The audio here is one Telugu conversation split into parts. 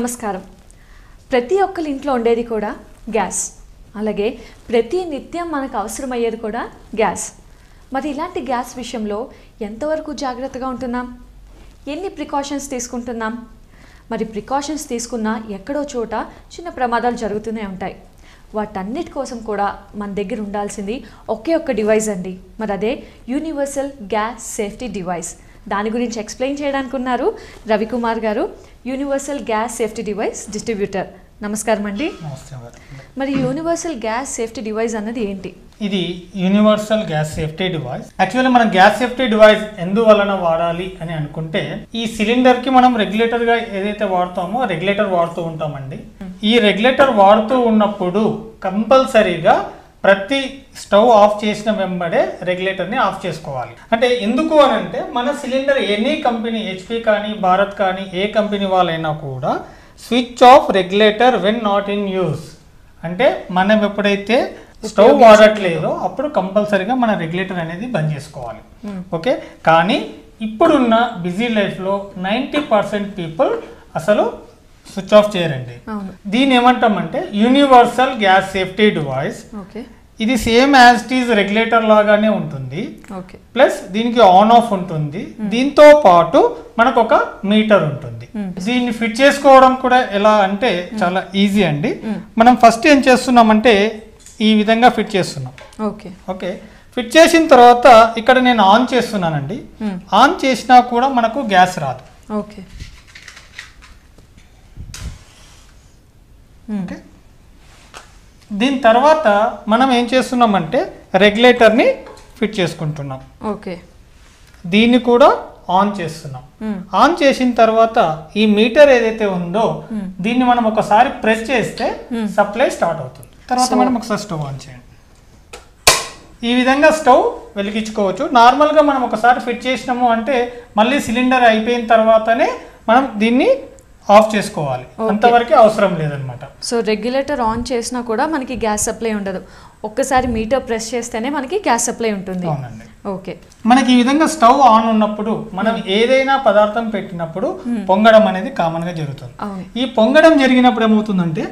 నమస్కారం. ప్రతి ఒక్కరి ఇంట్లో ఉండేది కూడా గ్యాస్, అలాగే ప్రతి నిత్యం మనకు అవసరమయ్యేది కూడా గ్యాస్. మరి ఇలాంటి గ్యాస్ విషయంలో ఎంతవరకు జాగ్రత్తగా ఉంటున్నాం, ఎన్ని ప్రికాషన్స్ తీసుకుంటున్నాం? మరి ప్రికాషన్స్ తీసుకున్నా ఎక్కడో చోట చిన్న ప్రమాదాలు జరుగుతూనే ఉంటాయి. వాటన్నిటి కోసం కూడా మన దగ్గర ఉండాల్సింది ఒకే ఒక్క డివైస్ అండి. మరి అదే యూనివర్సల్ గ్యాస్ సేఫ్టీ డివైస్. దాని గురించి ఎక్స్ప్లెయిన్ చేయడానికి ఉన్నారు రవికుమార్ గారు, universal gas safety device distributor. నమస్కారం అండి. మరి యూనివర్సల్ గ్యాస్ సేఫ్టీ డివైస్ అన్నది ఏంటి? ఇది universal gas safety device. Actually మనం గ్యాస్ సేఫ్టీ డివైస్ ఎందువలన వాడాలి అని అనుకుంటే, ఈ సిలిండర్ కి మనం రెగ్యులేటర్ గా ఏదైతే వాడతామో రెగ్యులేటర్ వాడుతూ ఉంటామండి. ఈ రెగ్యులేటర్ వాడుతూ ఉన్నప్పుడు కంపల్సరీగా ప్రతి స్టవ్ ఆఫ్ చేసిన వెంబడే రెగ్యులేటర్ని ఆఫ్ చేసుకోవాలి. అంటే ఎందుకు అని అంటే, మన సిలిండర్ ఎనీ కంపెనీ, హెచ్పి కానీ భారత్ కానీ ఏ కంపెనీ వాళ్ళైనా కూడా switch off regulator when not in use. అంటే మనం ఎప్పుడైతే స్టవ్ వాడట్లేదో అప్పుడు కంపల్సరీగా మన రెగ్యులేటర్ అనేది బంద్ చేసుకోవాలి. ఓకే, కానీ ఇప్పుడున్న బిజీ లైఫ్లో 90% పీపుల్ అసలు స్విచ్ ఆఫ్ చేయరండి. దీని ఏమంటామంటే యూనివర్సల్ గ్యాస్ సేఫ్టీ డివైస్. ఇది same as it is regulator లాగానే ఉంటుంది, ప్లస్ దీనికి ఆన్ ఆఫ్ ఉంటుంది. దీంతో పాటు మనకు ఒక మీటర్ ఉంటుంది. దీన్ని ఫిట్ చేసుకోవడం కూడా ఎలా అంటే చాలా ఈజీ అండి. మనం ఫస్ట్ ఏం చేస్తున్నామంటే ఈ విధంగా ఫిట్ చేస్తున్నాం. ఓకే, ఫిట్ చేసిన తర్వాత ఇక్కడ నేను ఆన్ చేస్తున్నానండి. ఆన్ చేసినా కూడా మనకు గ్యాస్ రాదు. ఓకే, దీని తర్వాత మనం ఏం చేస్తున్నామంటే రెగ్యులేటర్ని ఫిట్ చేసుకుంటున్నాం. ఓకే, దీన్ని కూడా ఆన్ చేస్తున్నాం. ఆన్ చేసిన తర్వాత ఈ మీటర్ ఏదైతే ఉందో దీన్ని మనం ఒకసారి ప్రెస్ చేస్తే సప్లై స్టార్ట్ అవుతుంది. తర్వాత మనం ఒకసారి స్టవ్ ఆన్ చేయండి. ఈ విధంగా స్టవ్ వెలిగించుకోవచ్చు. నార్మల్గా మనం ఒకసారి ఫిట్ చేసినాము అంటే మళ్ళీ సిలిండర్ అయిపోయిన తర్వాతనే మనం దీన్ని ఆఫ్ చేసుకోవాలి, అంతవరకు అవసరం లేదనమాట. సో రెగ్యులేటర్ ఆన్ చేసినా కూడా మనకి గ్యాస్ సప్లై ఉండదు, ఒక్కసారి మీటర్ ప్రెస్ చేస్తేనే మనకి గ్యాస్ సప్లై ఉంటుంది. అవునండి. ఓకే, మనకి ఈ విధంగా స్టవ్ ఆన్ ఉన్నప్పుడు మనం ఏదైనా పదార్థం పెట్టినప్పుడు పొంగడం అనేది కామన్ గా జరుగుతుంది. ఈ పొంగడం జరిగినప్పుడు ఏమవుతుందంటే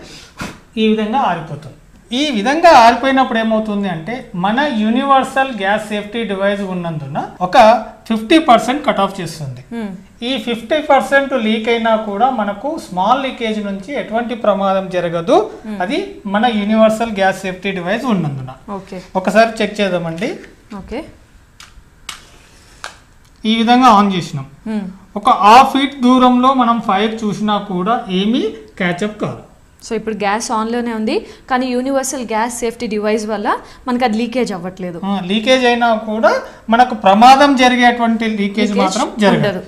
ఈ విధంగా ఆరిపోతుంది. ఈ విధంగా ఆరిపోయినప్పుడు ఏమవుతుంది అంటే మన యూనివర్సల్ గ్యాస్ సేఫ్టీ డివైస్ ఉన్నందున ఒక 50% కట్ ఆఫ్ చేస్తుంది. ఈ 50% లీక్ అయినా కూడా మనకు స్మాల్ లీకేజ్ నుంచి ఎటువంటి ప్రమాదం జరగదు. అది మన యూనివర్సల్ గ్యాస్ సేఫ్టీ డివైస్ ఉన్నందున. ఒకసారి చెక్ చేద్దామండి. ఓకే, ఈ విధంగా ఆన్ చేసినాం. ఒక హాఫ్ ఫీట్ దూరంలో మనం ఫైర్ చూసినా కూడా ఏమీ క్యాచప్ కాదు. సో ఇప్పుడు గ్యాస్ ఆన్లోనే ఉంది, కానీ యూనివర్సల్ గ్యాస్ సేఫ్టీ డివైస్ వల్ల మనకు అది లీకేజ్ అవ్వట్లేదు. లీకేజ్ అయినా కూడా మనకు ప్రమాదం జరిగేటువంటి లీకేజ్ మాత్రం జరగదు.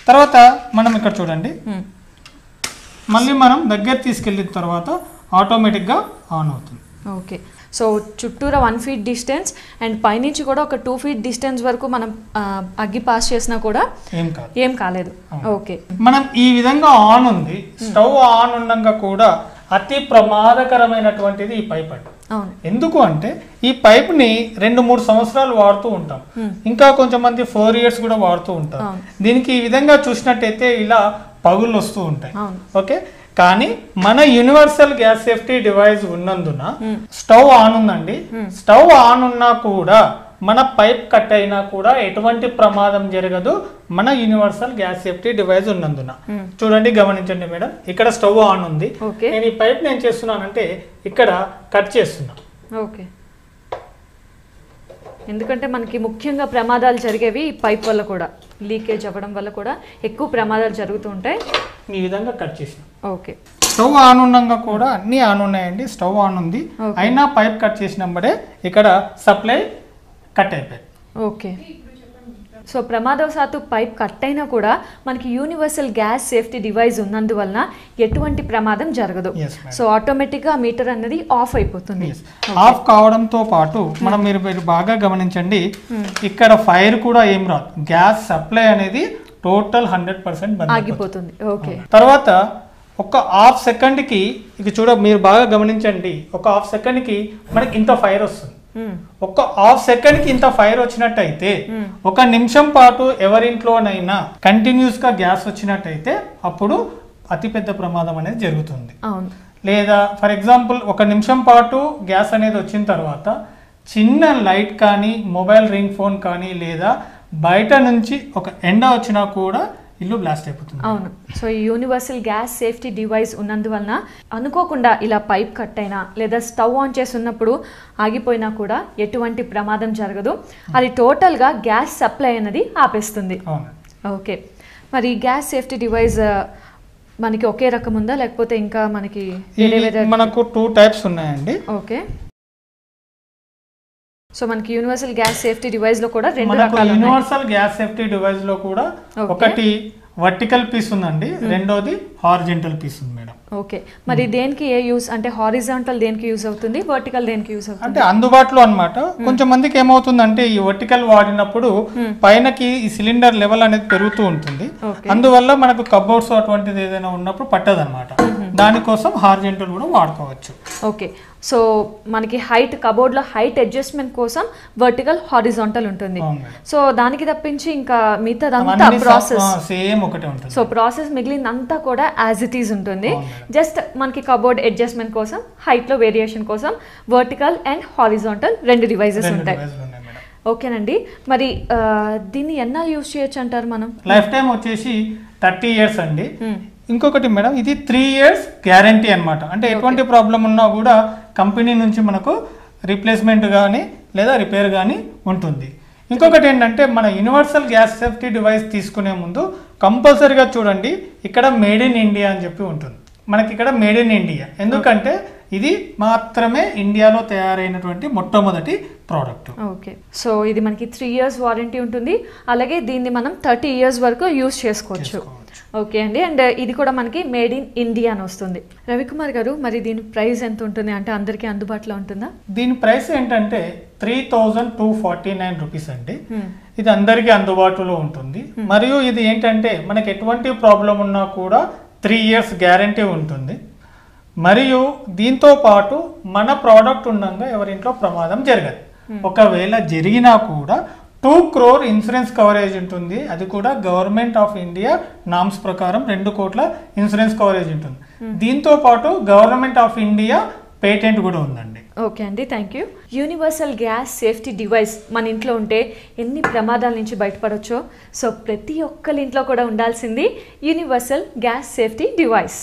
తర్వాత మనం ఇక్కడ చూడండి, మళ్ళీ మనం దగ్గర తీసుకెళ్ళిన తర్వాత ఆటోమేటిక్గా ఆన్ అవుతుంది. ఓకే, సో చుట్టూరా 1 feet డిస్టెన్స్ అండ్ పైనుంచి కూడా ఒక 2 feet డిస్టెన్స్ వరకు మనం అగ్గి పాస్ చేసినా కూడా ఏం కాలేదు. ఓకే, మనం ఈ విధంగా ఆన్ ఉంది, స్టవ్ ఆన్ ఉండగా కూడా అతి ప్రమాదకరమైనటువంటిది ఈ పైప్ అండి. ఎందుకు అంటే ఈ పైప్ ని 2-3 సంవత్సరాలు వాడుతూ ఉంటాం, ఇంకా కొంచెం మంది 4 years కూడా వాడుతూ ఉంటాం. దీనికి ఈ విధంగా చూసినట్టయితే ఇలా పగుళ్ళు వస్తూ ఉంటాయి. ఓకే, కానీ మన యూనివర్సల్ గ్యాస్ సేఫ్టీ డివైస్ ఉన్నందున స్టవ్ ఆన్ ఉందండి. స్టవ్ ఆన్ ఉన్నా కూడా మన పైప్ కట్ అయినా కూడా ఎటువంటి ప్రమాదం జరగదు మన యూనివర్సల్ గ్యాస్ సేఫ్టీ డివైస్ ఉన్నందున. చూడండి, గమనించండి మేడం, ఇక్కడ స్టవ్ ఆన్ ఉంది. నేను ఈ పైప్ నేను చేస్తున్నానంటే ఇక్కడ కట్ చేస్తున్నా. ఓకే, ఎందుకంటే మనకి ముఖ్యంగా ప్రమాదాలు జరిగేవి పైప్ వల్ల కూడా, లీకేజ్ అవ్వడం వల్ల కూడా ఎక్కువ ప్రమాదాలు జరుగుతూ ఉంటాయి. ఈ విధంగా కట్ చేసిన. ఓకే, స్టవ్ ఆన్ ఉండగా కూడా అన్ని ఆన్ ఉన్నాయండి. స్టవ్ ఆన్ ఉంది, అయినా పైప్ కట్ చేసినప్పుడే ఇక్కడ సప్లై కట్ అయిపోయింది. ఓకే, సో ప్రమాదవశాత్తు పైప్ కట్ అయినా కూడా మనకి యూనివర్సల్ గ్యాస్ సేఫ్టీ డివైస్ ఉన్నందువలన ఎటువంటి ప్రమాదం జరగదు. సో ఆటోమేటిక్గా మీటర్ అనేది ఆఫ్ అయిపోతుంది. ఆఫ్ కావడంతో పాటు మనం మీరు బాగా గమనించండి, ఇక్కడ ఫైర్ కూడా ఏం రాదు, గ్యాస్ సప్లై అనేది టోటల్ 100% ఆగిపోతుంది. ఓకే, తర్వాత ఒక హాఫ్ సెకండ్కి ఇది మీరు బాగా గమనించండి, ఒక హాఫ్ సెకండ్కి మనకి ఇంత ఫైర్ వస్తుంది. ఒక హాఫ్ సెకండ్ కి ఇంత ఫైర్ వచ్చినట్టయితే ఒక నిమిషం పాటు ఎవరింట్లోనైనా కంటిన్యూస్ గా గ్యాస్ వచ్చినట్టయితే అప్పుడు అతిపెద్ద ప్రమాదం అనేది జరుగుతుంది. అవును. లేదా ఫర్ ఎగ్జాంపుల్ 1 నిమిషం పాటు గ్యాస్ అనేది వచ్చిన తర్వాత చిన్న లైట్ కానీ మొబైల్ రింగ్ ఫోన్ కానీ లేదా బయట నుంచి ఒక ఎండ వచ్చినా కూడా ఇల్లు బ్లాస్ట్ అయిపోతుంది. అవును. సో ఈ యూనివర్సల్ గ్యాస్ సేఫ్టీ డివైస్ ఉన్నందువలన అనుకోకుండా ఇలా పైప్ కట్ అయినా లేదా స్టవ్ ఆన్ చేసి ఉన్నప్పుడు ఆగిపోయినా కూడా ఎటువంటి ప్రమాదం జరగదు. అది టోటల్గా గ్యాస్ సప్లై అనేది ఆపేస్తుంది. ఓకే, మరి గ్యాస్ సేఫ్టీ డివైస్ మనకి ఒకే రకం ఉందా లేకపోతే ఇంకా మనకి మనకు 2 టైప్స్ ఉన్నాయండి. ఓకే, సో మనకి యూనివర్సల్ గ్యాస్ సేఫ్టీ డివైస్ లో కూడా 2 రకాలు. యూనివర్సల్ గ్యాస్ సేఫ్టీ డివైస్ లో కూడా ఒకటి వర్టికల్ పీస్ ఉందండి, రెండోది హారిజాంటల్ పీస్ ఉంది మేడం. ఓకే, మరి దేనికి ఏ యూస్ అంటే హారిజాంటల్ దేనికి యూస్ అవుతుంది, వర్టికల్ దేనికి యూస్ అవుతుంది? అంటే అందుబాటులో అన్నమాట. కొంచెం మందికి ఏమవుతుందంటే ఈ వర్టికల్ వాడినప్పుడు పైనకి ఈ సిలిండర్ లెవెల్ అనేది పెరుగుతూ ఉంటుంది, అందువల్ల మనకు కబోర్డ్స్ అటువంటిది ఏదైనా ఉన్నప్పుడు పట్టదన్నమాట. దానికోసం హారిజాంటల్ కూడా వాడుకోవచ్చు. ఓకే, సో మనకి హైట్ కబోర్డ్ లో హైట్ అడ్జస్ట్మెంట్ కోసం వర్టికల్ హారిజాంటల్ ఉంటుంది. సో దానికి తప్పించి ఇంకా మిగతాదంతా ప్రాసెస్ సేమ్ ఒకటే ఉంటుంది. సో ప్రాసెస్ మిగిలినంతా కూడా యాజ్ ఇట్ ఈజ్ ఉంటుంది. జస్ట్ మనకి కబోర్డ్ అడ్జస్ట్మెంట్ కోసం హైట్ లో వేరియేషన్ కోసం వర్టికల్ అండ్ హారిజాంటల్ 2 డివైజెస్ ఉంటాయి. ఓకేనండి, మరి దీన్ని ఎన్నాళ్ళు యూజ్ చేయొచ్చు అంటారు మనం? లైఫ్ టైం వచ్చేసి 30 years అండి. ఇంకొకటి మేడం, ఇది 3 years గ్యారంటీ అన్నమాట. అంటే ఎటువంటి ప్రాబ్లం ఉన్నా కూడా కంపెనీ నుంచి మనకు రీప్లేస్మెంట్ కానీ లేదా రిపేర్ కానీ ఉంటుంది. ఇంకొకటి ఏంటంటే మన యూనివర్సల్ గ్యాస్ సేఫ్టీ డివైస్ తీసుకునే ముందు కంపల్సరీగా చూడండి, ఇక్కడ మేడ్ ఇన్ ఇండియా అని చెప్పి ఉంటుంది. మనకి ఇక్కడ మేడ్ ఇన్ ఇండియా ఎందుకంటే ఇది మాత్రమే ఇండియాలో తయారైనటువంటి మొట్టమొదటి ప్రోడక్ట్. ఓకే, సో ఇది మనకి 3 years వారంటీ ఉంటుంది, అలాగే దీన్ని మనం 30 years వరకు యూజ్ చేసుకోవచ్చు. ఓకే అండి, అండ్ ఇది కూడా మనకి మేడ్ ఇన్ ఇండియా అని వస్తుంది. రవికుమార్ గారు, మరి దీని ప్రైస్ ఎంత ఉంటుంది, అంటే అందరికీ అందుబాటులో ఉంటుందా? దీని ప్రైస్ ఏంటంటే 3249 రూపీస్ అండి. ఇది అందరికీ అందుబాటులో ఉంటుంది. మరియు ఇది ఏంటంటే మనకి ఎటువంటి ప్రాబ్లం ఉన్నా కూడా 3 years గ్యారంటీ ఉంటుంది. మరియు దీంతో పాటు మన ప్రోడక్ట్ ఉండగా ఎవరింట్లో ప్రమాదం జరగదు. ఒకవేళ జరిగినా కూడా 2 crore ఇన్సూరెన్స్ కవరేజ్ ఉంటుంది. అది కూడా గవర్నమెంట్ ఆఫ్ ఇండియా నామ్స్ ప్రకారం 2 కోట్ల ఇన్సూరెన్స్ కవరేజ్ ఉంటుంది. దీంతో పాటు గవర్నమెంట్ ఆఫ్ ఇండియా పేటెంట్ కూడా ఉందండి. ఓకే అండి, thank you. Universal gas safety device మన ఇంట్లో ఉంటే ఎన్ని ప్రమాదాల నుంచి బయటపడొచ్చో, సో ప్రతి ఒక్కరి ఇంట్లో కూడా ఉండాల్సింది యూనివర్సల్ గ్యాస్ సేఫ్టీ డివైస్.